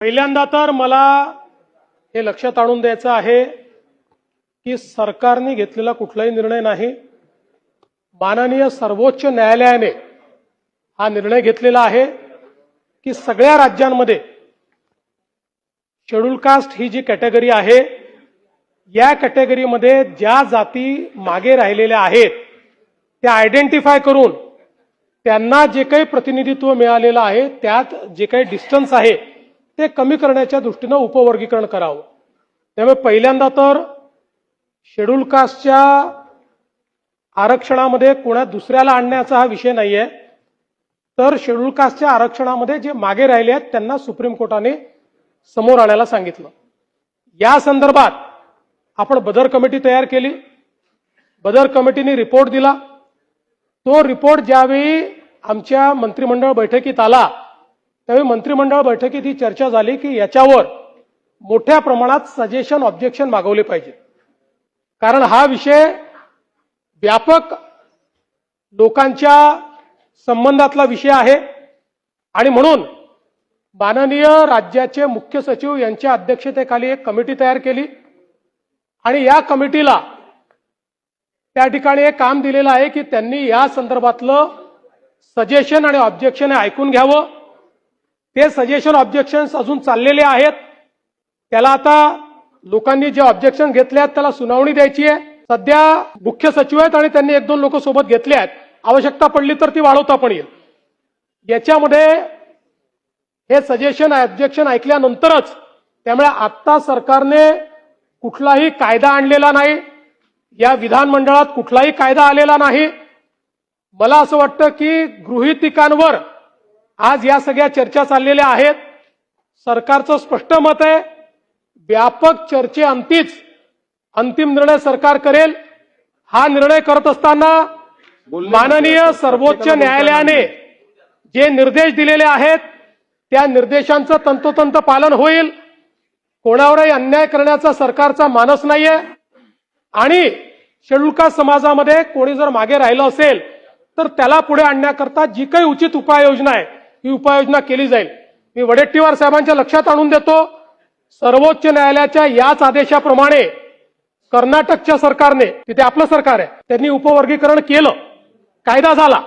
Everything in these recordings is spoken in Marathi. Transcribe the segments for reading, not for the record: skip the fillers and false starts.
पहिल्यांदा तर मला हे लक्षात आणून द्यायचं आहे की सरकारने घेतलेला कुठलाही निर्णय नाही, माननीय सर्वोच्च न्यायालयाने हा निर्णय घेतलेला आहे की सगळ्या राज्यांमध्ये शेड्यूल कास्ट ही जी कॅटेगरी आहे, या कॅटेगरीमध्ये ज्या जाती मागे राहिलेल्या आहेत त्या आयडेंटिफाय करून त्यांना जे काही प्रतिनिधित्व मिळालेलं आहे त्यात जे काही डिस्टन्स आहे ते कमी करण्याच्या दृष्टीने उपवर्गीकरण करावं। त्यामुळे पहिल्यांदा तर शेड्यूल कास्टच्या आरक्षणामध्ये कोणा दुसऱ्याला आणण्याचा हा विषय नाहीये, तर शेड्यूल कास्टच्या आरक्षणामध्ये जे मागे राहिले आहेत त्यांना सुप्रीम कोर्टाने समोर आणायला सांगितलं। या संदर्भात आपण बदर कमिटी तयार केली, बदर कमिटीने रिपोर्ट दिला। तो रिपोर्ट ज्यावेळी आमच्या मंत्रिमंडळ बैठकीत आला त्यावेळी मंत्रिमंडळ बैठकीत ही चर्चा झाली की याच्यावर मोठ्या प्रमाणात सजेशन ऑब्जेक्शन मागवले पाहिजे, कारण हा विषय व्यापक लोकांच्या संबंधातला विषय आहे आणि म्हणून माननीय राज्याचे मुख्य सचिव यांच्या अध्यक्षतेखाली एक कमिटी तयार केली आणि या कमिटीला त्या ठिकाणी एक काम दिलेलं आहे की त्यांनी या संदर्भातलं सजेशन आणि ऑब्जेक्शन ऐकून घ्यावं। ते सजेशन ऑब्जेक्शन्स अजून चाललेले आहेत, त्याला आता लोकांनी जे ऑब्जेक्शन घेतले आहेत त्याला सुनावणी द्यायची आहे। सध्या मुख्य सचिव आहेत आणि त्यांनी एक दोन लोक सोबत घेतले आहेत, आवश्यकता पडली तर ती वाढवता पण येईल। याच्यामध्ये हे सजेशन ऑब्जेक्शन ऐकल्यानंतरच, त्यामुळे आता सरकारने कुठलाही कायदा आणलेला नाही, या विधानमंडळात कुठलाही कायदा आलेला नाही। मला असं वाटतं की गृहीतकांवर आज या सगळ्या चर्चा चाललेल्या आहेत। सरकारचं स्पष्ट मत आहे, व्यापक चर्चेअंतीच अंतिम निर्णय सरकार करेल। हा निर्णय करत असताना माननीय सर्वोच्च न्यायालयाने जे निर्देश दिलेले आहेत त्या निर्देशांचं तंतोतंत पालन होईल। कोणावरही अन्याय करण्याचा सरकारचा मानस नाहीये आणि शेड्यूल कास्ट समाजामध्ये कोणी जर मागे राहिलं असेल तर त्याला पुढे आणण्याकरता जी काही उचित उपाययोजना आहे ही उपाययोजना केली जाईल। मी वडेट्टीवार साहेबांच्या लक्षात आणून देतो, सर्वोच्च न्यायालयाच्या याच आदेशाप्रमाणे कर्नाटकच्या सरकारने, तिथे आपलं सरकार आहे, त्यांनी उपवर्गीकरण केलं, कायदा झाला।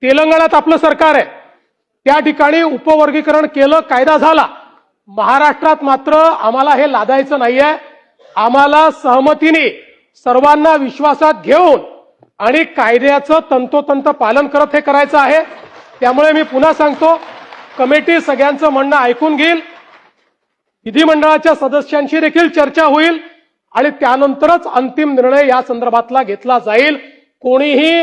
तेलंगणात आपलं सरकार आहे, त्या ठिकाणी उपवर्गीकरण केलं, कायदा झाला। महाराष्ट्रात मात्र आम्हाला हे लादायचं नाहीये, आम्हाला सहमतीने सर्वांना विश्वासात घेऊन आणि कायद्याचं तंतोतंत पालन करत हे करायचं आहे। त्यामुळे मी पुन्हा सांगतो, कमिटी सगळ्यांचं म्हणणं ऐकून घेईल, विधिमंडळाच्या सदस्यांशी देखील चर्चा होईल आणि त्यानंतरच अंतिम निर्णय या संदर्भातला घेतला जाईल। कोणीही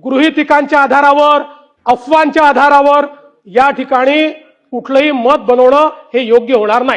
गृहीतकांच्या आधारावर, अफवांच्या आधारावर या ठिकाणी कुठलंही मत बनवणं हे योग्य होणार नाही।